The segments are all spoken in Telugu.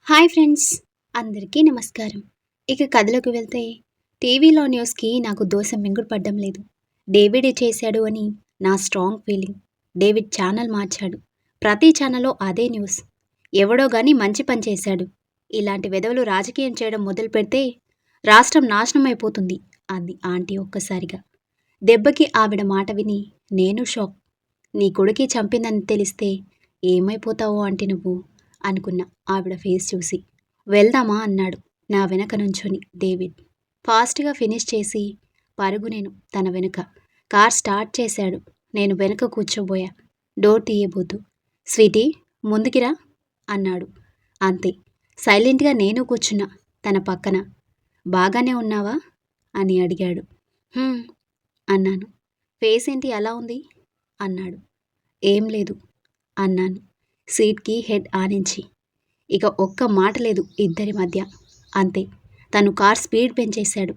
హాయ్ ఫ్రెండ్స్, అందరికీ నమస్కారం. ఇక కథలోకి వెళ్తే టీవీలో న్యూస్కి నాకు దోశ మింగుడు పడ్డం లేదు. డేవిడే చేశాడు అని నా స్ట్రాంగ్ ఫీలింగ్. డేవిడ్ ఛానల్ మార్చాడు. ప్రతి ఛానల్లో అదే న్యూస్. ఎవడో గాని మంచి పని చేశాడు. ఇలాంటి వెధవలు రాజకీయం చేయడం మొదలు పెడితే రాష్ట్రం నాశనం అయిపోతుంది అంది ఆంటీ ఒక్కసారిగా. దెబ్బకి ఆవిడ మాట విని నేను షాక్. నీ కొడుకే చంపిందని తెలిస్తే ఏమైపోతావో ఆంటీ నువ్వు అనుకున్నా ఆవిడ ఫేస్ చూసి. వెళ్దామా అన్నాడు నా వెనక నుంచొని డేవిడ్. ఫాస్ట్గా ఫినిష్ చేసి పరుగు నేను తన వెనుక. కార్ స్టార్ట్ చేశాడు. నేను వెనుక కూర్చోబోయా. డోర్ తీయబోతూ స్వీటీ ముందుకిరా అన్నాడు. అంతే, సైలెంట్గా నేను కూర్చున్నా తన పక్కన. బాగానే ఉన్నావా అని అడిగాడు. "హ్మ్" అన్నాను. ఫేస్ ఏంటి అలా ఉంది అన్నాడు. ఏం లేదు అన్నాను సీట్కి హెడ్ ఆనించి. ఇక ఒక్క మాట లేదు ఇద్దరి మధ్య. అంతే, తను కార్ స్పీడ్ పెంచేశాడు.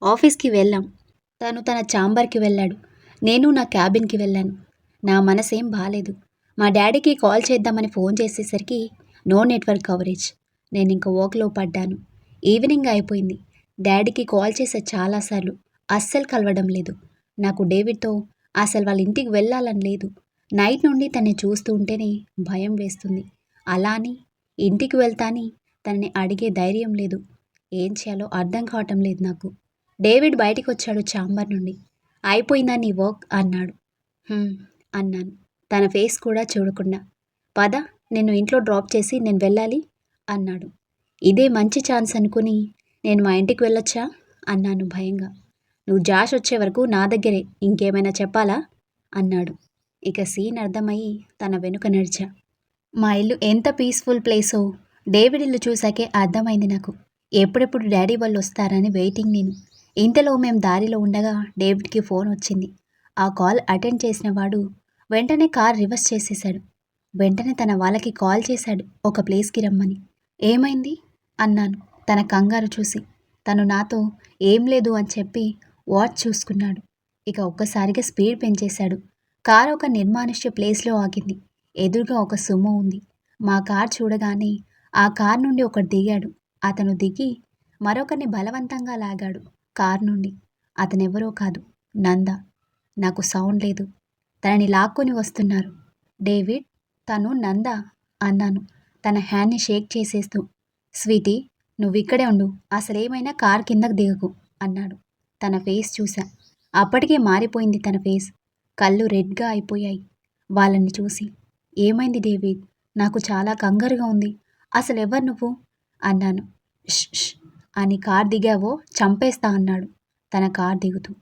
ఆఫీస్కి వెళ్ళాం. తను తన ఛాంబర్కి వెళ్ళాడు. నేను నా క్యాబిన్కి వెళ్ళాను. నా మనసేం బాలేదు. మా డాడీకి కాల్ చేద్దామని ఫోన్ చేసేసరికి నో నెట్వర్క్ కవరేజ్. నేను ఇంక వర్క్లో పడ్డాను. ఈవినింగ్ అయిపోయింది. డాడీకి కాల్ చేసే చాలాసార్లు, అస్సలు కలవడం లేదు. నాకు డేవిడ్తో అసలు వాళ్ళ ఇంటికి వెళ్ళాలని లేదు. నైట్ నుండి తనని చూస్తూ ఉంటేనే భయం వేస్తుంది. అలా అని ఇంటికి వెళ్తాని తనని అడిగే ధైర్యం లేదు. ఏం చేయాలో అర్థం కావటం లేదు నాకు. డేవిడ్ బయటికి వచ్చాడు ఛాంబర్ నుండి. అయిపోయిందా నీ వర్క్ అన్నాడు. "హ్మ్" అన్నాను తన ఫేస్ కూడా చూడకుండా. పద, నిన్ను ఇంట్లో డ్రాప్ చేసి నేను వెళ్ళాలి అన్నాడు. ఇదే మంచి ఛాన్స్ అనుకుని నేను మా ఇంటికి వెళ్ళొచ్చా అన్నాను భయంగా. నువ్వు జాష్ వచ్చే వరకు నా దగ్గరే, ఇంకేమైనా చెప్పాలా అన్నాడు. ఇక సీన్ అర్థమయ్యి తన వెనుక నడిచా. మా ఇల్లు ఎంత పీస్ఫుల్ ప్లేసో డేవిడ్ ఇల్లు చూశాకే అర్థమైంది నాకు. ఎప్పుడెప్పుడు డాడీ వాళ్ళు వస్తారని వెయిటింగ్ నేను. ఇంతలో మేం దారిలో ఉండగా డేవిడ్కి ఫోన్ వచ్చింది. ఆ కాల్ అటెండ్ చేసిన వాడు వెంటనే కార్ రివర్స్ చేసేశాడు. వెంటనే తన వాళ్ళకి కాల్ చేశాడు ఒక ప్లేస్కి రమ్మని. ఏమైంది అన్నాను తన కంగారు చూసి. తను నాతో ఏం లేదు అని చెప్పి వాచ్ చూసుకున్నాడు. ఇక ఒక్కసారిగా స్పీడ్ పెంచేశాడు. కారు ఒక నిర్మానుష్య ప్లేస్లో ఆగింది. ఎదురుగా ఒక సుమో ఉంది. మా కార్ చూడగానే ఆ కార్ నుండి ఒకడు దిగాడు. అతను దిగి మరొకరిని బలవంతంగా లాగాడు కార్ నుండి. అతనెవరో కాదు, నంద. నాకు సౌండ్ లేదు. తనని లాక్కొని వస్తున్నారు. డేవిడ్, తను నంద అన్నాను తన హ్యాండ్ని షేక్ చేసేస్తూ. స్వీటీ, నువ్విక్కడే ఉండు, అసలేమైనా కార్ కిందకు దిగకు అన్నాడు. తన ఫేస్ చూసా. అప్పటికే మారిపోయింది తన ఫేస్. కళ్ళు రెడ్గా అయిపోయాయి వాళ్ళని చూసి. ఏమైంది డేవిడ్, నాకు చాలా కంగారుగా ఉంది. అసలెవరు నువ్వు అన్నాను. ష్ ష్ అని కార్ దిగావో చంపేస్తా అన్నాడు తన కార్ దిగుతూ.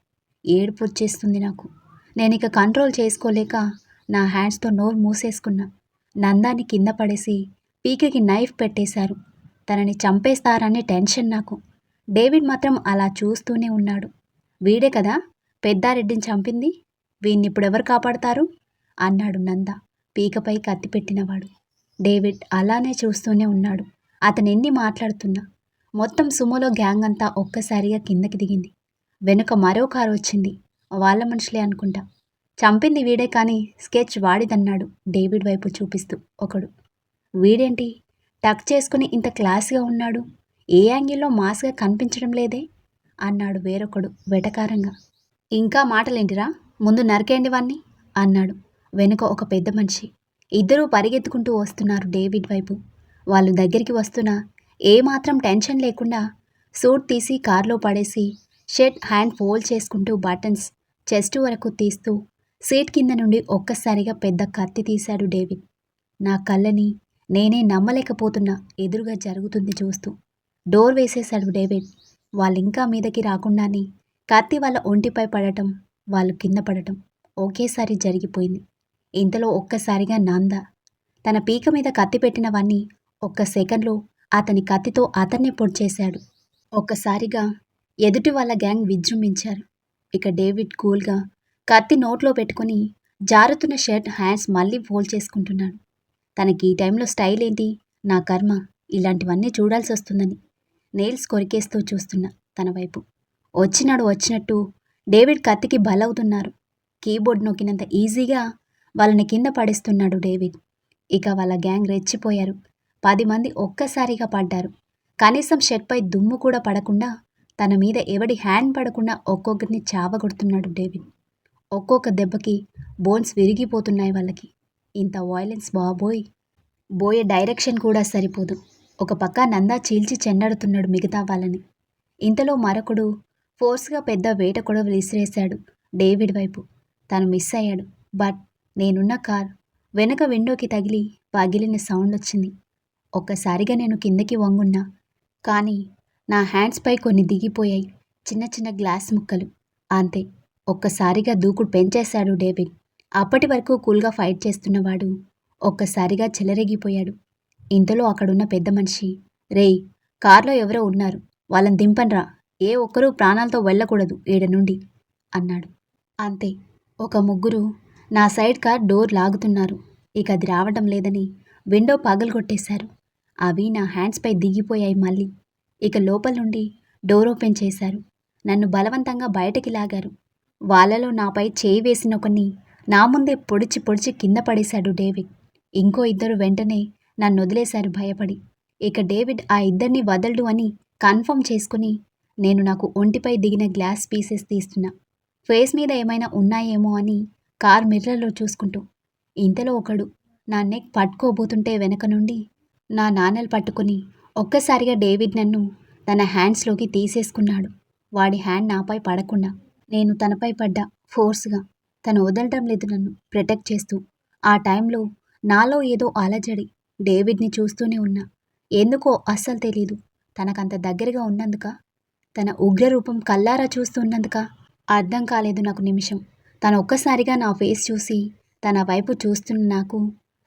ఏడుపు వచ్చేస్తుంది నాకు. నేనిక కంట్రోల్ చేసుకోలేక నా హ్యాండ్స్తో నోరు మూసేసుకున్నా. నందాన్ని కింద పడేసి పీకకి నైఫ్ పెట్టేశారు. తనని చంపేస్తారనే టెన్షన్ నాకు. డేవిడ్ మాత్రం అలా చూస్తూనే ఉన్నాడు. వీడే కదా పెద్దారెడ్డిని చంపింది, వీణ్ణిప్పుడెవరు కాపాడతారు అన్నాడు నంద పీకపై కత్తి పెట్టినవాడు. డేవిడ్ అలానే చూస్తూనే ఉన్నాడు. అతనెన్ని మాట్లాడుతున్నా. మొత్తం సుమోలో గ్యాంగ్ అంతా ఒక్కసారిగా కిందకి దిగింది. వెనుక మరో కారు వచ్చింది. వాళ్ళ మనుషులే అనుకుంటా. చంపింది వీడే కానీ స్కెచ్ వాడిదన్నాడు డేవిడ్ వైపు చూపిస్తూ ఒకడు. వీడేంటి టక్ చేసుకుని ఇంత క్లాస్గా ఉన్నాడు, ఏ యాంగిల్లో మాస్గా కనిపించడం లేదే అన్నాడు వేరొకడు వెటకారంగా. ఇంకా మాటలేంటిరా, ముందు నరికేయండి వాణ్ణి అన్నాడు వెనుక ఒక పెద్ద మనిషి. ఇద్దరూ పరిగెత్తుకుంటూ వస్తున్నారు డేవిడ్ వైపు. వాళ్ళు దగ్గరికి వస్తున్నా ఏమాత్రం టెన్షన్ లేకుండా సూట్ తీసి కార్లో పడేసి షర్ట్ హ్యాండ్ ఫోల్డ్ చేసుకుంటూ బటన్స్ చెస్ట్ వరకు తీస్తూ సీట్ కింద నుండి ఒక్కసారిగా పెద్ద కత్తి తీశాడు డేవిడ్. నా కళ్ళని నేనే నమ్మలేకపోతున్నా ఎదురుగా జరుగుతుంది చూస్తూ. డోర్ వేసేశాడు డేవిడ్. వాళ్ళింకా మీదకి రాకుండానే కత్తి వాళ్ళ ఒంటిపై పడటం, వాళ్ళు కింద పడటం ఒకేసారి జరిగిపోయింది. ఇంతలో ఒక్కసారిగా నంద తన పీక మీద కత్తి పెట్టినవన్నీ ఒక్క సెకండ్లో అతని కత్తితో అతన్నే పొడిచేశాడు. ఒక్కసారిగా ఎదుటి వాళ్ళ గ్యాంగ్ విజృంభించారు. ఇక డేవిడ్ కూల్గా కత్తి నోట్లో పెట్టుకుని జారుతున్న షర్ట్ హ్యాండ్స్ మళ్ళీ ఫోల్డ్ చేసుకుంటున్నాడు. తనకి ఈ టైంలో స్టైల్ ఏంటి, నా కర్మ, ఇలాంటివన్నీ చూడాల్సి వస్తుందని నెయిల్స్ కొరికేస్తూ చూస్తున్నా తన వైపు. వచ్చినాడు వచ్చినట్టు డేవిడ్ కత్తికి బలవుతున్నారు. కీబోర్డ్ నొక్కినంత ఈజీగా వాళ్ళని కింద పడేస్తున్నాడు డేవిడ్. ఇక వాళ్ళ గ్యాంగ్ రెచ్చిపోయారు. 10 మంది ఒక్కసారిగా పడ్డారు. కనీసం షర్ట్పై దుమ్ము కూడా పడకుండా, తన మీద ఎవడి హ్యాండ్ పడకుండా ఒక్కొక్కరిని చావగొడుతున్నాడు డేవిడ్. ఒక్కొక్క దెబ్బకి బోన్స్ విరిగిపోతున్నాయి వాళ్ళకి. ఇంత వాయిలెన్స్ బాబోయ్! బోయే డైరెక్షన్ కూడా సరిపోదు. ఒక పక్క నందా చీల్చి చెండాడుతున్నాడు మిగతా వాళ్ళని. ఇంతలో మరొకడు ఫోర్స్గా పెద్ద వేట కూడా విసిరేశాడు డేవిడ్ వైపు. తను మిస్ అయ్యాడు. బట్ నేనున్న కార్ వెనక విండోకి తగిలి పగిలిన సౌండ్ వచ్చింది. ఒక్కసారిగా నేను కిందకి వంగున్నా. కానీ నా హ్యాండ్స్పై కొన్ని దిగిపోయాయి, చిన్న చిన్న గ్లాస్ ముక్కలు. అంతే, ఒక్కసారిగా దూకుడు పెంచేశాడు డేవిడ్. అప్పటి వరకు కూల్గా ఫైట్ చేస్తున్నవాడు ఒక్కసారిగా చెలరేగిపోయాడు. ఇంతలో అక్కడున్న పెద్ద మనిషి, రేయ్, కార్లో ఎవరో ఉన్నారు, వాళ్ళని దింపన్రా, ఏ ఒక్కరూ ప్రాణాలతో వెళ్ళకూడదు ఈడ నుండి అన్నాడు. అంతే, ఒక ముగ్గురు నా సైడ్ కార్ డోర్ లాగుతున్నారు. ఇక అది రావడం లేదని విండో పగలగొట్టేశారు. అవి నా హ్యాండ్స్పై దిగిపోయాయి మళ్ళీ. ఇక లోపల నుండి డోర్ ఓపెన్ చేశారు. నన్ను బలవంతంగా బయటకి లాగారు. వాళ్ళలో నాపై చేయి వేసిన ఒకరిని నా ముందే పొడిచి పొడిచి కింద పడేశాడు డేవిడ్. ఇంకో ఇద్దరు వెంటనే నన్ను వదిలేశారు భయపడి. ఇక డేవిడ్ ఆ ఇద్దరిని వదలడు అని కన్ఫర్మ్ చేసుకుని నేను నాకు ఒంటిపై దిగిన గ్లాస్ పీసెస్ తీస్తున్నా, ఫేస్ మీద ఏమైనా ఉన్నాయేమో అని కార్ మిర్రర్లో చూసుకుంటూ. ఇంతలో ఒకడు నా నెక్ పట్టుకోబోతుంటే వెనక నుండి నా నాన్నలు పట్టుకుని ఒక్కసారిగా డేవిడ్ నన్ను తన హ్యాండ్స్లోకి తీసేసుకున్నాడు. వాడి హ్యాండ్ నాపై పడకుండా నేను తనపై పడ్డా ఫోర్స్గా. తను వదలడం లేదు నన్ను ప్రొటెక్ట్ చేస్తూ. ఆ టైంలో నాలో ఏదో అలజడి. డేవిడ్ని చూస్తూనే ఉన్నా. ఎందుకో అస్సలు తెలీదు. తనకంత దగ్గరగా ఉన్నందుక, తన ఉగ్రరూపం కల్లారా చూస్తున్నందుక అర్థం కాలేదు నాకు నిమిషం. తను ఒక్కసారిగా నా ఫేస్ చూసి తన వైపు చూస్తున్న నాకు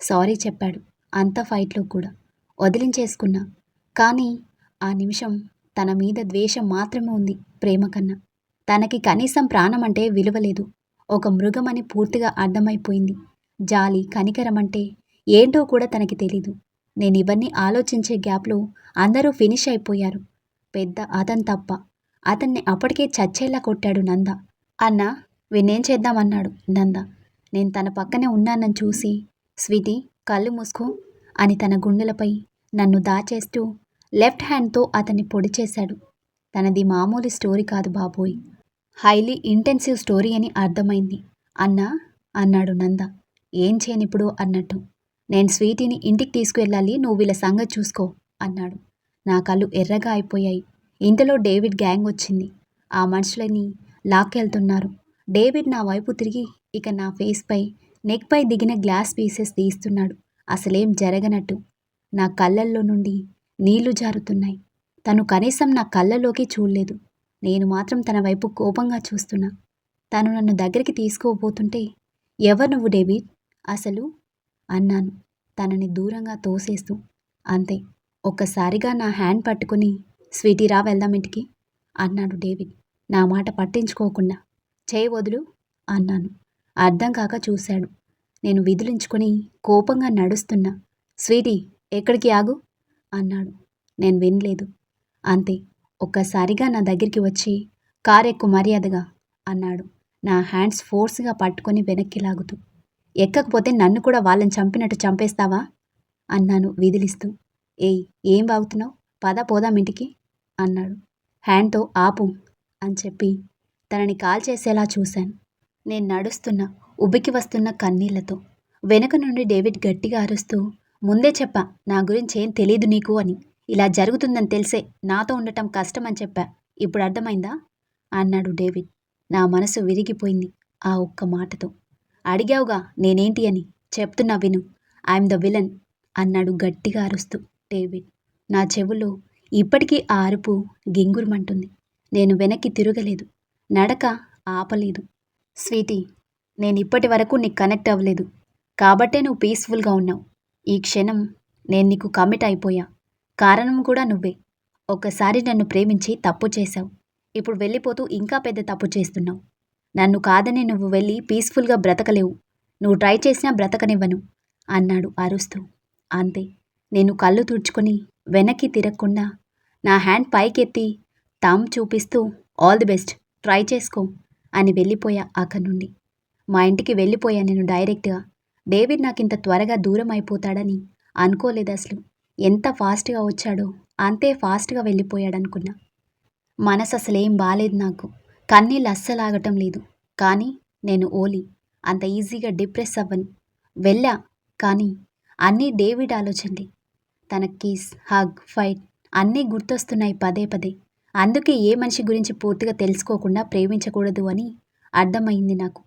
సారీ చెప్పాడు. అంత ఫైట్లో కూడా వదిలించేసుకున్నా. కానీ ఆ నిమిషం తన మీద ద్వేషం మాత్రమే ఉంది, ప్రేమ కన్నా. తనకి కనీసం ప్రాణం అంటే విలువ లేదు. ఒక మృగమని పూర్తిగా అర్థమైపోయింది. జాలి, కనికరం అంటే ఏంటో కూడా తనకి తెలీదు. నేను ఇవన్నీ ఆలోచించే గ్యాప్లో అందరూ ఫినిష్ అయిపోయారు, పెద్ద అతను తప్ప. అతన్ని అప్పటికే చచ్చేలా కొట్టాడు నంద. అన్నా, వీణేం చేద్దామన్నాడు నంద. నేను తన పక్కనే ఉన్నానని చూసి, స్వీటీ కళ్ళు మూసుకో అని తన గుండెలపై నన్ను దాచేస్తూ లెఫ్ట్ హ్యాండ్తో అతన్ని పొడి చేశాడు. తనది మామూలు స్టోరీ కాదు బాబోయ్, హైలీ ఇంటెన్సివ్ స్టోరీ అని అర్థమైంది. అన్నా అన్నాడు నంద. ఏం చేయనిప్పుడు అన్నట్టు. నేను స్వీటీని ఇంటికి తీసుకువెళ్ళాలి, నువ్వు వీళ్ళ సంగతి చూసుకో అన్నాడు. నా కళ్ళు ఎర్రగా అయిపోయాయి. ఇంతలో డేవిడ్ గ్యాంగ్ వచ్చింది. ఆ మనుషులని లాక్కెళ్తున్నారు. డేవిడ్ నా వైపు తిరిగి ఇక నా ఫేస్పై, నెక్పై దిగిన గ్లాస్ పీసెస్ తీస్తున్నాడు. అసలేం జరగనట్టు. నా కళ్ళల్లో నుండి నీళ్లు జారుతున్నాయి. తను కనీసం నా కళ్ళలోకి చూడలేదు. నేను మాత్రం తన వైపు కోపంగా చూస్తున్నా. తను నన్ను దగ్గరికి తీసుకోబోతుంటే, ఎవరు నువ్వు డేవిడ్ అసలు అన్నాను తనని దూరంగా తోసేస్తూ. అంతే, ఒక్కసారిగా నా హ్యాండ్ పట్టుకుని, స్వీటీ రా వెళ్దాం ఇంటికి అన్నాడు డేవిడ్ నా మాట పట్టించుకోకుండా. చేయి వదులు అన్నాను. అర్థం కాక చూశాడు. నేను విదిలించుకొని కోపంగా నడుస్తున్నా. స్వీటీ ఎక్కడికి ఆగు అన్నాడు. నేను వినలేదు. అంతే, ఒక్కసారిగా నా దగ్గరికి వచ్చి కారు ఎక్కు మర్యాదగా అన్నాడు, నా హ్యాండ్స్ ఫోర్స్గా పట్టుకొని వెనక్కి లాగుతూ. ఎక్కకపోతే నన్ను కూడా వాళ్ళని చంపినట్టు చంపేస్తావా అన్నాను విదిలిస్తూ. ఏయ్, ఏం వాగుతున్నావు, పద పోదాం ఇంటికి అన్నాడు. హ్యాండ్తో ఆపు అని చెప్పి తనని కాల్ చేసేలా చూశాను. నేను నడుస్తున్నా ఉబికి వస్తున్న కన్నీళ్లతో. వెనక నుండి డేవిడ్ గట్టిగా అరుస్తూ, ముందే చెప్పా నా గురించి ఏం తెలీదు నీకు అని. ఇలా జరుగుతుందని తెలిసే నాతో ఉండటం కష్టమని చెప్పా, ఇప్పుడు అర్థమైందా అన్నాడు డేవిడ్. నా మనసు విరిగిపోయింది ఆ ఒక్క మాటతో. అడిగావుగా నేనేంటి అని, చెప్తున్నా విను, ఐఎమ్ ద విలన్ అన్నాడు గట్టిగా అరుస్తూ డేవిడ్. నా చెవుల్లో ఇప్పటికీ ఆ అరుపు గింగురుమంటుంది. నేను వెనక్కి తిరగలేదు, నడక ఆపలేదు. స్వీటీ, నేను ఇప్పటి వరకు నీకు కనెక్ట్ అవ్వలేదు కాబట్టే నువ్వు పీస్ఫుల్గా ఉన్నావు. ఈ క్షణం నేను నీకు కమిట్ అయిపోయా. కారణం కూడా నువ్వే. ఒక్కసారి నన్ను ప్రేమించి తప్పు చేశావు. ఇప్పుడు వెళ్ళిపోతూ ఇంకా పెద్ద తప్పు చేస్తున్నావు. నన్ను కాదని నువ్వు వెళ్ళి పీస్ఫుల్గా బ్రతకలేవు. నువ్వు ట్రై చేసినా బ్రతకనివ్వను అన్నాడు అరుస్తూ. అంతే, నేను కళ్ళు తుడుచుకొని వెనక్కి తిరగకుండా నా హ్యాండ్ పైకెత్తి థంబ్ చూపిస్తూ, ఆల్ ది బెస్ట్, ట్రై చేసుకో అని వెళ్ళిపోయా అక్కడి నుండి. మా ఇంటికి వెళ్ళిపోయా నేను డైరెక్ట్గా. డేవిడ్ నాకింత త్వరగా దూరం అయిపోతాడని అనుకోలేదు అసలు. ఎంత ఫాస్ట్‌గా వచ్చాడో అంతే ఫాస్ట్‌గా వెళ్ళిపోయాడనుకున్నా. మనసు అసలేం బాలేదు నాకు. కన్నీళ్ళు అస్సలాగటం లేదు. కానీ నేను ఓలి. అంత ఈజీగా డిప్రెస్ అవ్వను. వెళ్ళా. కానీ అన్నీ డేవిడ్ ఆలోచనలే. తన కిస్, హగ్, ఫైట్ అన్నీ గుర్తొస్తున్నాయి పదే పదే. అందుకే ఏ మనిషి గురించి పూర్తిగా తెలుసుకోకుండా ప్రేమించకూడదు అని అర్థమయింది నాకు.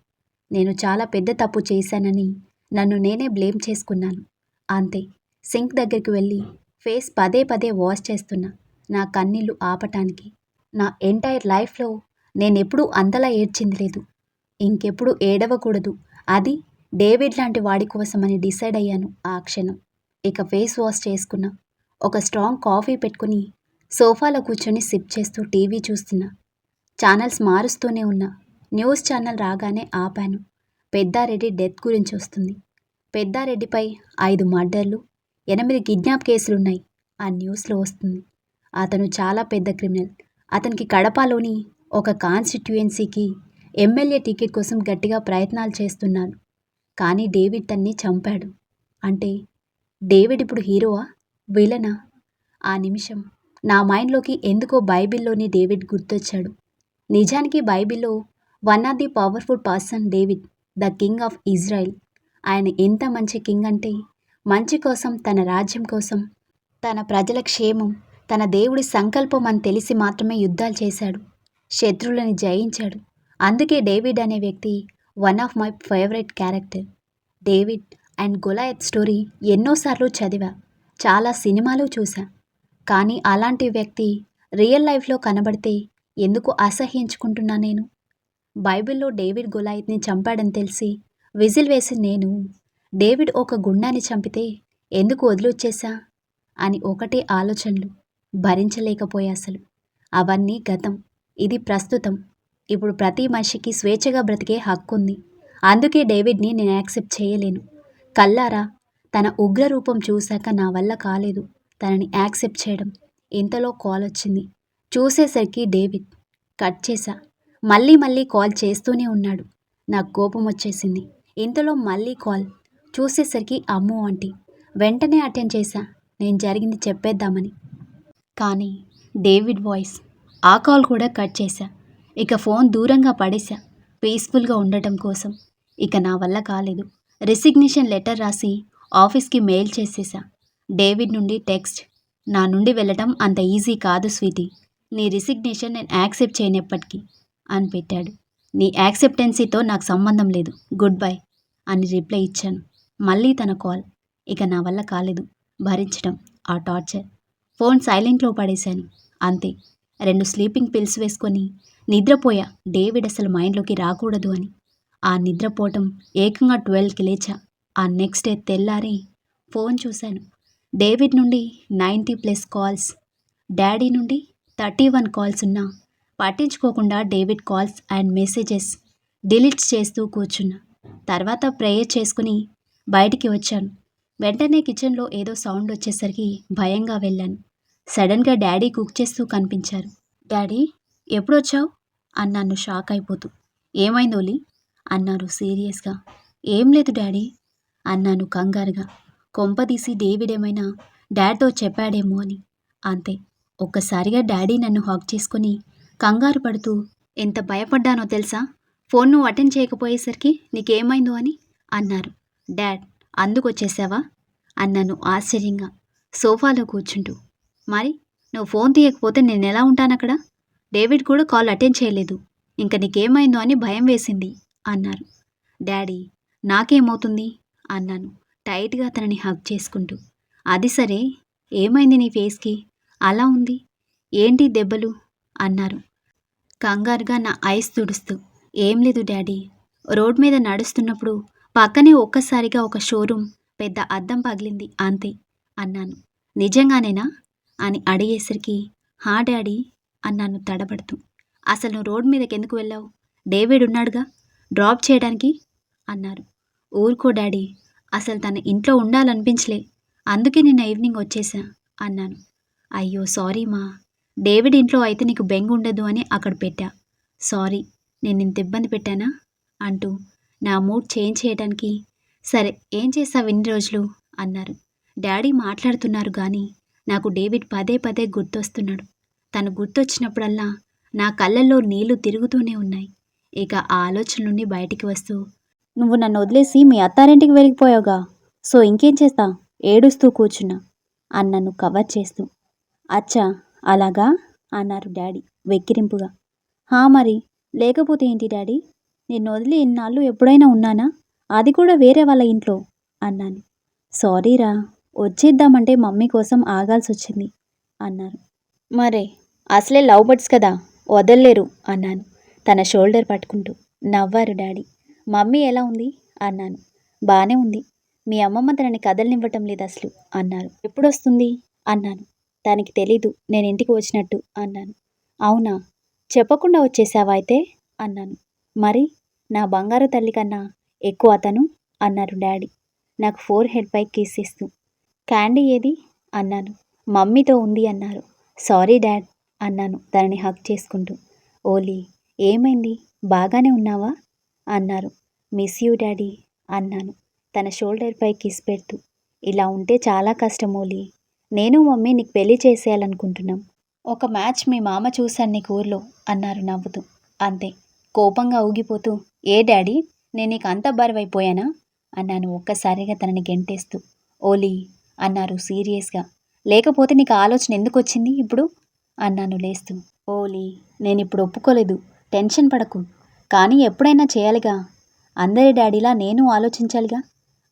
నేను చాలా పెద్ద తప్పు చేశానని నన్ను నేనే బ్లేమ్ చేసుకున్నాను. అంతే. సింక్ దగ్గరికి వెళ్ళి ఫేస్ పదే పదే వాష్ చేస్తున్నా. నా కన్నీళ్లు ఆపటానికి. నా ఎంటైర్ లైఫ్‌లో నేనెప్పుడూ అంతలా ఏడ్చింది లేదు. ఇంకెప్పుడు ఏడవకూడదు. అది డేవిడ్ లాంటి వాడి కోసమని డిసైడ్ అయ్యాను ఆ క్షణం. ఇక ఫేస్ వాష్ చేసుకున్నా. ఒక స్ట్రాంగ్ కాఫీ పెట్టుకుని సోఫాలో కూర్చొని సిప్ చేస్తూ టీవీ చూస్తున్నా. ఛానల్స్ మారుస్తూనే ఉన్నా. న్యూస్ ఛానల్ రాగానే ఆపాను. పెద్దారెడ్డి డెత్ గురించి వస్తుంది. పెద్దారెడ్డిపై 5 మర్డర్లు, 8 కిడ్నాప్ కేసులున్నాయి. ఆ న్యూస్‌లో వస్తుంది. అతను చాలా పెద్ద క్రిమినల్. అతనికి కడపలోని ఒక కాన్స్టిట్యుయెన్సీకి ఎమ్మెల్యే టికెట్ కోసం గట్టిగా ప్రయత్నాలు చేస్తున్నాడు. కానీ డేవిడ్ తన్ని చంపాడు. అంటే డేవిడ్ ఇప్పుడు హీరోవా? విలనా? ఆ నిమిషం నా మైండ్‌లోకి ఎందుకో బైబిల్‌లోని డేవిడ్ గుర్తొచ్చాడు. నిజానికి బైబిల్‌లో one of the powerful person David, the king of Israel. ఆయన ఎంత మంచి కింగ్ అంటే మంచి కోసం, తన రాజ్యం కోసం, తన ప్రజల క్షేమం, తన దేవుడి సంకల్పం అని తెలిసి మాత్రమే యుద్ధాలు చేశాడు. శత్రువులని జయించాడు. అందుకే డేవిడ్ అనే వ్యక్తి one of my favourite character. David and Goliath story ఎన్నోసార్లు చదివా. చాలా సినిమాలు చూసా. కానీ అలాంటి వ్యక్తి రియల్ లైఫ్‌లో కనబడితే ఎందుకు అసహ్యించుకుంటున్నా నేను? బైబిల్‌లో డేవిడ్ గొలాయత్‌ని చంపాడని తెలిసి విజిల్ వేసి నేను, డేవిడ్ ఒక గుండాన్ని చంపితే ఎందుకు వదిలొచ్చేశా అని ఒకటే ఆలోచనలు. భరించలేకపోయా అసలు. అవన్నీ గతం. ఇది ప్రస్తుతం. ఇప్పుడు ప్రతి మనిషికి స్వేచ్ఛగా బ్రతికే హక్కుంది. అందుకే డేవిడ్‌ని నేను యాక్సెప్ట్ చేయలేను. కల్లారా తన ఉగ్ర రూపం చూశాక నా వల్ల కాలేదు తనని యాక్సెప్ట్ చేయడం. ఇంతలో కాల్ వచ్చింది. చూసేసరికి డేవిడ్. కట్ చేశా. మళ్ళీ మళ్ళీ కాల్ చేస్తూనే ఉన్నాడు. నాకు కోపం వచ్చేసింది. ఇంతలో మళ్ళీ కాల్. చూసేసరికి అమ్మో ఆంటీ. వెంటనే అటెండ్ చేశా. నేను జరిగింది చెప్పేద్దామని. కానీ డేవిడ్ వాయిస్. ఆ కాల్ కూడా కట్ చేశా. ఇక ఫోన్ దూరంగా పడేశా. పీస్ఫుల్గా ఉండటం కోసం. ఇక నా వల్ల కాలేదు. రిసిగ్నేషన్ లెటర్ రాసి ఆఫీస్కి మెయిల్ చేసేసా. డేవిడ్ నుండి టెక్స్ట్. నా నుండి వెళ్ళటం అంత ఈజీ కాదు స్వీటీ. నీ రిసిగ్నేషన్ నేను యాక్సెప్ట్ చేయనెప్పటికీ అని పెట్టాడు. నీ యాక్సెప్టెన్సీతో నాకు సంబంధం లేదు. గుడ్ బై అని రిప్లై ఇచ్చాను. మళ్ళీ తన కాల్. ఇక నా వల్ల కాలేదు భరించడం ఆ టార్చర్. ఫోన్ సైలెంట్లో పడేశాను. అంతే. 2 స్లీపింగ్ పిల్స్ వేసుకొని నిద్రపోయా. డేవిడ్ అసలు మైండ్లోకి రాకూడదు అని. ఆ నిద్రపోవటం ఏకంగా 12కి లేచా. ఆ నెక్స్ట్ డే తెల్లారి ఫోన్ చూశాను. డేవిడ్ నుండి 90+ కాల్స్, డాడీ నుండి 31 కాల్స్ ఉన్నా పట్టించుకోకుండా David calls and messages delete చేస్తూ కూర్చున్నా. తర్వాత ప్రేయర్ చేసుకుని బయటికి వచ్చాను. వెంటనే కిచెన్లో ఏదో సౌండ్ వచ్చేసరికి భయంగా వెళ్ళాను. సడన్గా డాడీ కుక్ చేస్తూ కనిపించారు. డాడీ ఎప్పుడొచ్చావు అన్నాను షాక్ అయిపోతూ. ఏమైంది ఓలి అన్నారు సీరియస్గా. ఏం లేదు డాడీ అన్నాను కంగారుగా. కొంపదీసి డేవిడ్ ఏమైనా డాడ్తో చెప్పాడేమో అని. అంతే. ఒక్కసారిగా డాడీ నన్ను హాగ్ చేసుకొని కంగారు పడుతూ, ఎంత భయపడ్డానో తెలుసా ఫోన్ నువ్వు అటెండ్ చేయకపోయేసరికి నీకేమైందో అని అన్నారు. డాడ్ అందుకొచ్చేసావా అన్నాను ఆశ్చర్యంగా సోఫాలో కూర్చుంటూ. మరి నువ్వు ఫోన్ తీయకపోతే నేను ఎలా ఉంటానక్కడ? డేవిడ్ కూడా కాల్ అటెండ్ చేయలేదు. ఇంక నీకేమైందో అని భయం వేసింది అన్నారు. డాడీ నాకేమవుతుంది అన్నాను టైట్గా తనని హగ్ చేసుకుంటూ. అది సరే, ఏమైంది నీ ఫేస్కి అలా ఉంది? ఏంటి దెబ్బలు అన్నారు కంగారుగా నా ఐస్ తుడుస్తూ. ఏం లేదు డాడీ, రోడ్ మీద నడుస్తున్నప్పుడు పక్కనే ఒక్కసారిగా ఒక షోరూమ్ పెద్ద అద్దం పగిలింది అంతే అన్నాను. నిజంగానేనా అని అడిగేసరికి హా డాడీ అన్నాను తడబడుతూ. అసలు నువ్వు రోడ్ మీదకి ఎందుకు వెళ్ళావు? డేవిడ్ ఉన్నాడుగా డ్రాప్ చేయడానికి అన్నారు. ఊరుకో డాడీ, అసలు తన ఇంట్లో ఉండాలనిపించలే, అందుకే నిన్న ఈవినింగ్ వచ్చేసా అన్నాను. అయ్యో సారీ మా, డేవిడ్ ఇంట్లో అయితే నీకు బెంగ ఉండదు అని అక్కడ పెట్టా. సారీ, నేను ఇంత ఇబ్బంది పెట్టానా అంటూ నా మూడ్ చేంజ్ చేయడానికి. సరే ఏం చేస్తావు ఇన్ని రోజులు అన్నారు. డాడీ మాట్లాడుతున్నారు గాని నాకు డేవిడ్ పదే పదే గుర్తొస్తున్నాడు. తను గుర్తొచ్చినప్పుడల్లా నా కళ్ళల్లో నీళ్లు తిరుగుతూనే ఉన్నాయి. ఇక ఆ ఆలోచన నుండి బయటికి వస్తూ, నువ్వు నన్ను వదిలేసి మీ అత్తారింటికి వెళ్ళిపోయావుగా, సో ఇంకేం చేస్తా, ఏడుస్తూ కూర్చున్నా అన్నను కవర్ చేస్తూ. అచ్చా అలాగా అన్నారు డాడీ వెక్కిరింపుగా. హా మరి, లేకపోతే ఏంటి డాడీ, నిన్ను వదిలి ఇన్నాళ్ళు ఎప్పుడైనా ఉన్నానా, అది కూడా వేరే వాళ్ళ ఇంట్లో అన్నాను. సారీరా, వచ్చేద్దామంటే మమ్మీ కోసం ఆగాల్సొచ్చింది అన్నారు. మరే, అసలే లవ్ బర్డ్స్ కదా, వదల్లేరు అన్నాను తన షోల్డర్ పట్టుకుంటూ. నవ్వారు డాడీ. మమ్మీ ఎలా ఉంది అన్నాను. బానే ఉంది, మీ అమ్మమ్మ తనని కదలనివ్వటం లేదు అసలు అన్నారు. ఎప్పుడొస్తుంది అన్నాను. దానికి తెలీదు నేను ఇంటికి వచ్చినట్టు అన్నాను. అవునా, చెప్పకుండా వచ్చేసావా అయితే అన్నాను. మరి నా బంగారు తల్లి కన్నా ఎక్కువ అతను అన్నారు డాడీ నాకు ఫోర్ హెడ్ పై కిస్ ఇస్తూ. క్యాండీ ఏది అన్నాను. మమ్మీతో ఉంది అన్నారు. సారీ డాడ్ అన్నాను తనని హగ్ చేసుకుంటూ. ఓలీ, ఏమైంది, బాగానే ఉన్నావా అన్నారు. మిస్ యూ డాడీ అన్నాను తన షోల్డర్ పై కిస్ పెడుతూ. ఇలా ఉంటే చాలా కష్టం ఓలీ, నేను మమ్మీ నీకు పెళ్లి చేసేయాలనుకుంటున్నాం. ఒక మ్యాచ్ మీ మామ చూశాను నీకు ఊర్లో అన్నారు నవ్వుతూ. అంతే, కోపంగా ఊగిపోతూ, ఏ డాడీ, నేను నీకు అంత బరువైపోయానా అన్నాను ఒక్కసారిగా తనని గెంటేస్తూ. ఓలీ అన్నారు సీరియస్గా. లేకపోతే నీకు ఆలోచన ఎందుకు వచ్చింది ఇప్పుడు అన్నాను లేస్తూ. ఓలీ, నేను ఇప్పుడు ఒప్పుకోలేదు, టెన్షన్ పడకు, కానీ ఎప్పుడైనా చేయాలిగా, అందరి డాడీలా నేను ఆలోచించాలిగా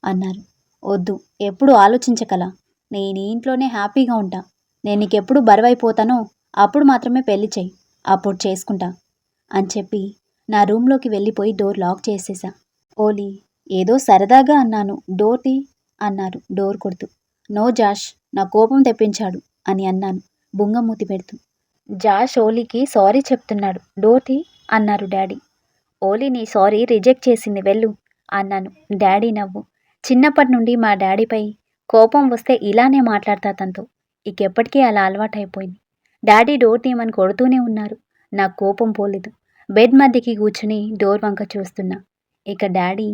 అన్నారు. వద్దు, ఎప్పుడు ఆలోచించకలా, నేను ఈ ఇంట్లోనే హ్యాపీగా ఉంటా. నేను నీకెప్పుడు బరువైపోతానో అప్పుడు మాత్రమే పెళ్లి చెయ్యి, అప్పుడు చేసుకుంటా అని చెప్పి నా రూమ్లోకి వెళ్ళిపోయి డోర్ లాక్ చేసేసా. ఓలీ, ఏదో సరదాగా అన్నాను, డోర్ తీ అన్నారు డోర్ కొడుతూ. నో జాష్, నా కోపం తెప్పించాడు అని అన్నాను బుంగమూతి పెడుతూ. జాష్ ఓలీకి సారీ చెప్తున్నాడు, డోర్ తీ అన్నారు డాడీ. ఓలీ నీ సారీ రిజెక్ట్ చేసింది, వెళ్ళు అన్నాను. డాడీ నవ్వు. చిన్నప్పటి నుండి మా డాడీపై కోపం వస్తే ఇలానే మాట్లాడతా తనతో, ఇకెప్పటికీ అలా అలవాటైపోయింది. డాడీ డోర్ తీయమని కొడుతూనే ఉన్నారు, నాకు కోపం పోలేదు. బెడ్ మధ్యకి కూర్చుని డోర్ వంక చూస్తున్నా. ఇక డాడీ,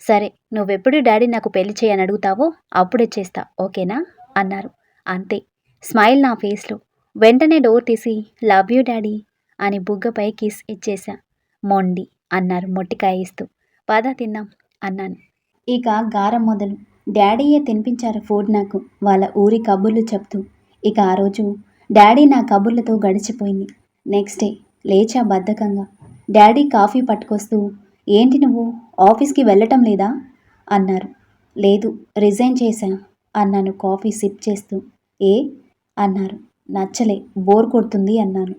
సరే నువ్వెప్పుడు డాడీ నాకు పెళ్లి చేయని అడుగుతావో అప్పుడే చేస్తా, ఓకేనా అన్నారు. అంతే, స్మైల్ నా ఫేస్లో. వెంటనే డోర్ తీసి లవ్ యూ డాడీ అని బుగ్గపై కిస్ ఇచ్చేశా. మొండి అన్నారు మొట్టికాయ ఇస్తూ. పద తిందాం అన్నాను. ఇక గారం మొదలు. డాడీయే తినిపించారు ఫుడ్ నాకు, వాళ్ళ ఊరి కబుర్లు చెప్తూ. ఇక ఆ రోజు డాడీ నా కబుర్లతో గడిచిపోయింది. నెక్స్ట్ డే లేచా బద్ధకంగా. డాడీ కాఫీ పట్టుకొస్తూ, ఏంటి నువ్వు ఆఫీస్కి వెళ్ళటం లేదా అన్నారు. లేదు, రిజైన్ చేశా అన్నాను కాఫీ సిప్ చేస్తూ. ఏ అన్నారు. నచ్చలే, బోర్ కొడుతుంది అన్నాను.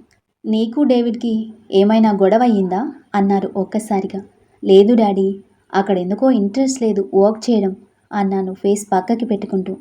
నీకు డేవిడ్కి ఏమైనా గొడవ అయ్యిందా అన్నారు ఒక్కసారిగా. లేదు డాడీ, అక్కడెందుకో ఇంట్రెస్ట్ లేదు వర్క్ చేయడం అన్నాను ఫేస్ పక్కకి పెట్టుకుంటూ.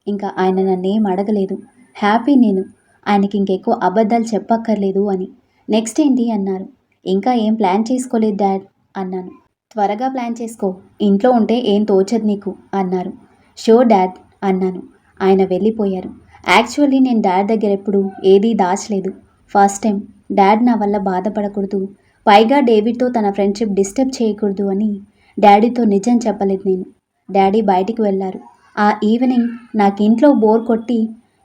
ఇంకా ఆయన నన్నేం అడగలేదు, హ్యాపీ నేను, ఆయనకి ఇంకెక్కువ అబద్ధాలు చెప్పక్కర్లేదు అని. నెక్స్ట్ ఏంటి అన్నారు. ఇంకా ఏం ప్లాన్ చేసుకోలేదు డాడ్ అన్నాను. త్వరగా ప్లాన్ చేసుకో, ఇంట్లో ఉంటే ఏం తోచదు నీకు అన్నారు. షూర్ డాడ్ అన్నాను. ఆయన వెళ్ళిపోయారు. యాక్చువల్లీ నేను డాడ్ దగ్గర ఎప్పుడు ఏదీ దాచలేదు. ఫస్ట్ టైం డాడ్ నా వల్ల బాధపడకూడదు, పైగా డేవిడ్తో తన ఫ్రెండ్షిప్ డిస్టర్బ్ చేయకూడదు అని డాడీతో నిజం చెప్పలేదు నేను. డాడీ బయటికి వెళ్ళారు. ఆ ఈవినింగ్ నాకు ఇంట్లో బోర్ కొట్టి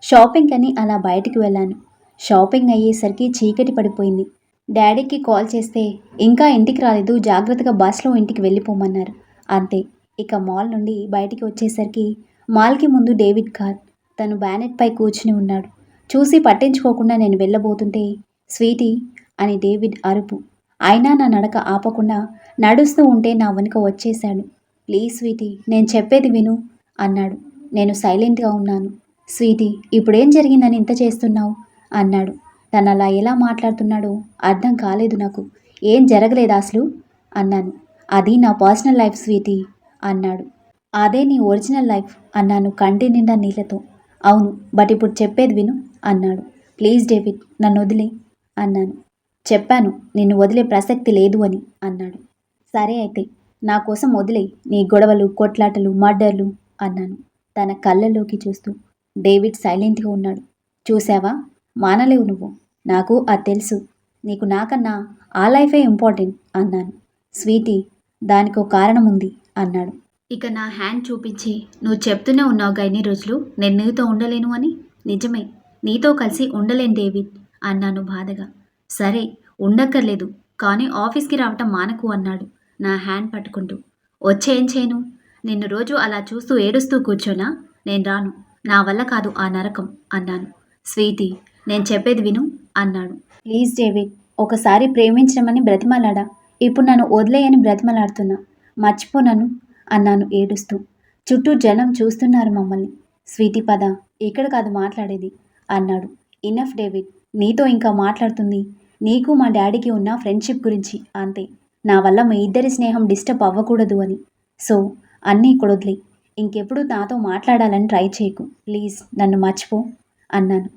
షాపింగ్ అని అలా బయటికి వెళ్ళాను. షాపింగ్ అయ్యేసరికి చీకటి పడిపోయింది. డాడీకి కాల్ చేస్తే ఇంకా ఇంటికి రాలేదు, జాగ్రత్తగా బస్లో ఇంటికి వెళ్ళిపోమన్నారు. అంతే, ఇక మాల్ నుండి బయటికి వచ్చేసరికి మాల్కి ముందు డేవిడ్ కార్. తను బ్యానెట్ పై కూర్చుని ఉన్నాడు. చూసి పట్టించుకోకుండా నేను వెళ్ళబోతుంటే స్వీటీ అని డేవిడ్ అరుపు. అయినా నా నడక ఆపకుండా నడుస్తూ ఉంటే నా వెనుక వచ్చేశాడు. ప్లీజ్ స్వీటీ, నేను చెప్పేది విను అన్నాడు. నేను సైలెంట్గా ఉన్నాను. స్వీటీ, ఇప్పుడేం జరిగిందని ఇంత చేస్తున్నావు అన్నాడు. తను అలా ఎలా మాట్లాడుతున్నాడో అర్థం కాలేదు నాకు. ఏం జరగలేదు అసలు అన్నాను. అది నా పర్సనల్ లైఫ్ స్వీటీ అన్నాడు. అదే నీ ఒరిజినల్ లైఫ్ అన్నాను కంటి నిండా నీళ్ళతో. అవును, బట్ ఇప్పుడు చెప్పేది విను అన్నాడు. ప్లీజ్ డేవిడ్, నన్ను వదిలే అన్నాను. చెప్పాను నిన్ను వదిలే ప్రసక్తి లేదు అని అన్నాడు. సరే అయితే నా కోసం వదిలే నీ గొడవలు, కొట్లాటలు, మర్డర్లు అన్నాను తన కళ్ళల్లోకి చూస్తూ. డేవిడ్ సైలెంట్గా ఉన్నాడు. చూసావా, మానలేవు నువ్వు, నాకు అది తెలుసు, నీకు నాకన్నా ఆ లైఫే ఇంపార్టెంట్ అన్నాను. స్వీటీ, దానికో కారణం ఉంది అన్నాడు. ఇక నా హ్యాండ్ చూపించి, "నువ్వు చెప్తూనే ఉన్నావుగా ఇన్ని రోజులు నేను నీతో ఉండలేను అని. నిజమే. నీతో కలిసి ఉండలేను డేవిడ్" అన్నాను బాధగా. "సరే ఉండక్కర్లేదు. కానీ ఆఫీస్‌కి రావటం మానకు" అన్నాడు నా హ్యాండ్ పట్టుకుంటూ. "వచ్చి ఏం చేయను? నిన్ను రోజూ అలా చూస్తూ ఏడుస్తూ కూర్చోనా? నేను రాను. నా వల్ల కాదు ఆ నరకం" అన్నాను. "స్వీటీ నేను చెప్పేది విను" అన్నాడు. "ప్లీజ్ డేవిడ్, ఒకసారి ప్రేమించమని బ్రతిమాలాడా. ఇప్పుడు నన్ను వదిలేయని బ్రతిమలాడుతున్నా. మర్చిపో నన్ను" అన్నాను ఏడుస్తూ. "చుట్టూ జనం చూస్తున్నారు మమ్మల్ని. స్వీటీ పద, ఇక్కడ కాదు మాట్లాడేది" అన్నాడు. "ఇనఫ్ డేవిడ్, నీతో ఇంకా మాట్లాడుతుంది నీకు మా డాడీకి ఉన్న ఫ్రెండ్షిప్ గురించి అంతే. నా వల్ల మీ ఇద్దరి స్నేహం డిస్టర్బ్ అవ్వకూడదు అని. సో అన్నీ ఇక్కడొదిలేయ్. ఇంకెప్పుడు నాతో మాట్లాడాలని ట్రై చేయకు. ప్లీజ్ నన్ను మర్చిపో" అన్నాను.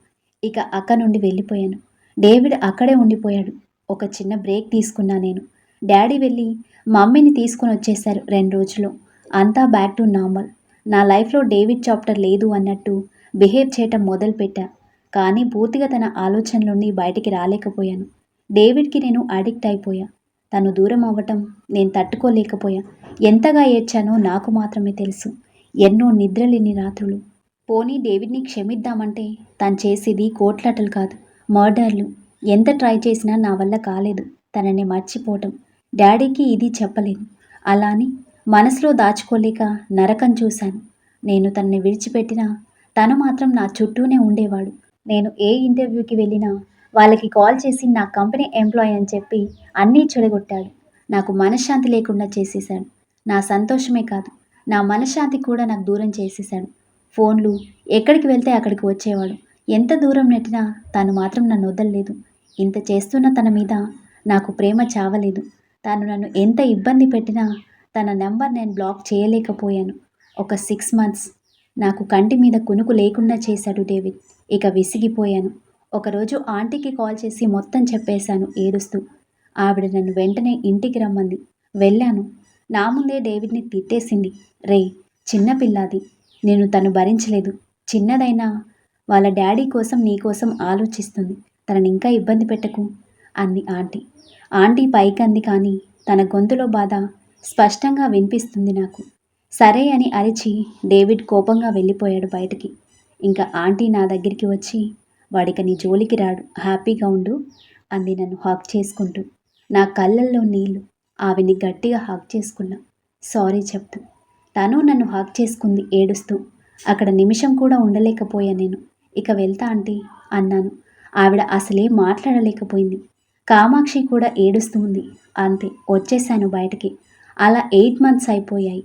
ఇక అక్క నుండి వెళ్ళిపోయాను. డేవిడ్ అక్కడే ఉండిపోయాడు. ఒక చిన్న బ్రేక్ తీసుకున్నా నేను. డాడీ వెళ్ళి మమ్మీని తీసుకొని వచ్చేశారు 2 రోజుల్లో. అంతా బ్యాక్ టు నార్మల్. నా లైఫ్‌లో డేవిడ్ చాప్టర్ లేదు అన్నట్టు బిహేవ్ చేయటం మొదలుపెట్టా. కానీ పూర్తిగా తన ఆలోచనల నుండి బయటికి రాలేకపోయాను. డేవిడ్‌కి నేను అడిక్ట్ అయిపోయా. తను దూరం అవ్వటం నేను తట్టుకోలేకపోయా. ఎంతగా ఏడ్చానో నాకు మాత్రమే తెలుసు. ఎన్నో నిద్రలేని రాత్రులు. పోనీ డేవిడ్‌ని క్షమిద్దామంటే తను చేసేది కోట్లాటలు కాదు, మర్డర్‌లు. ఎంత ట్రై చేసినా నా వల్ల కాలేదు తనని మర్చిపోవటం. డాడీకి ఇది చెప్పలేను. అలా అని మనసులో దాచుకోలేక నరకం చూశాను. నేను తనని విడిచిపెట్టినా తను మాత్రం నా చుట్టూనే ఉండేవాడు. నేను ఏ ఇంటర్వ్యూకి వెళ్ళినా వాళ్ళకి కాల్ చేసి నా కంపెనీ ఎంప్లాయీ అని చెప్పి అన్నీ చెడగొట్టాడు. నాకు మనశ్శాంతి లేకుండా చేసేశాడు. నా సంతోషమే కాదు, నా మనశ్శాంతి కూడా నాకు దూరం చేసేశాడు. ఫోన్లు, ఎక్కడికి వెళ్తే అక్కడికి వచ్చేవాడు. ఎంత దూరం నెట్టినా తను మాత్రం నన్ను వదలలేదు. ఇంత చేస్తున్న తన మీద నాకు ప్రేమ చావలేదు. తను నన్ను ఎంత ఇబ్బంది పెట్టినా తన నెంబర్ నేను బ్లాక్ చేయలేకపోయాను. ఒక 6 మంత్స్ నాకు కంటి మీద కునుకు లేకుండా చేశాడు డేవిడ్. ఇక విసిగిపోయాను. ఒకరోజు ఆంటీకి కాల్ చేసి మొత్తం చెప్పేశాను ఏడుస్తూ. ఆవిడ నన్ను వెంటనే ఇంటికి రమ్మంది. వెళ్ళాను. నా ముందే డేవిడ్ని తిట్టేసింది. "రేయ్, చిన్న పిల్లాది. నేను తను భరించలేదు. చిన్నదైనా వాళ్ళ డాడీ కోసం నీ కోసం ఆలోచిస్తుంది. తనని ఇంకా ఇబ్బంది పెట్టకు" అంది ఆంటీ. ఆంటీ పైకంది కానీ తన గొంతులో బాధ స్పష్టంగా వినిపిస్తుంది నాకు. సరే అని అరిచి డేవిడ్ కోపంగా వెళ్ళిపోయాడు బయటికి. ఇంకా ఆంటీ నా దగ్గరికి వచ్చి, "వాడిక నీ జోలికి రాడు. హ్యాపీగా ఉండు" అంది నన్ను హగ్ చేసుకుంటూ. నా కళ్ళల్లో నీళ్లు. ఆవిని గట్టిగా హగ్ చేసుకున్నా, సారీ చెప్తూ. తను నన్ను హగ్ చేసుకుంది ఏడుస్తూ. అక్కడ నిమిషం కూడా ఉండలేకపోయా నేను. "ఇక వెళ్తా ఆంటీ" అన్నాను. ఆవిడ అసలే మాట్లాడలేకపోయింది. కామాక్షి కూడా ఏడుస్తూ ఉంది. అంతే, వచ్చేశాను బయటికి. అలా 8 మంత్స్ అయిపోయాయి.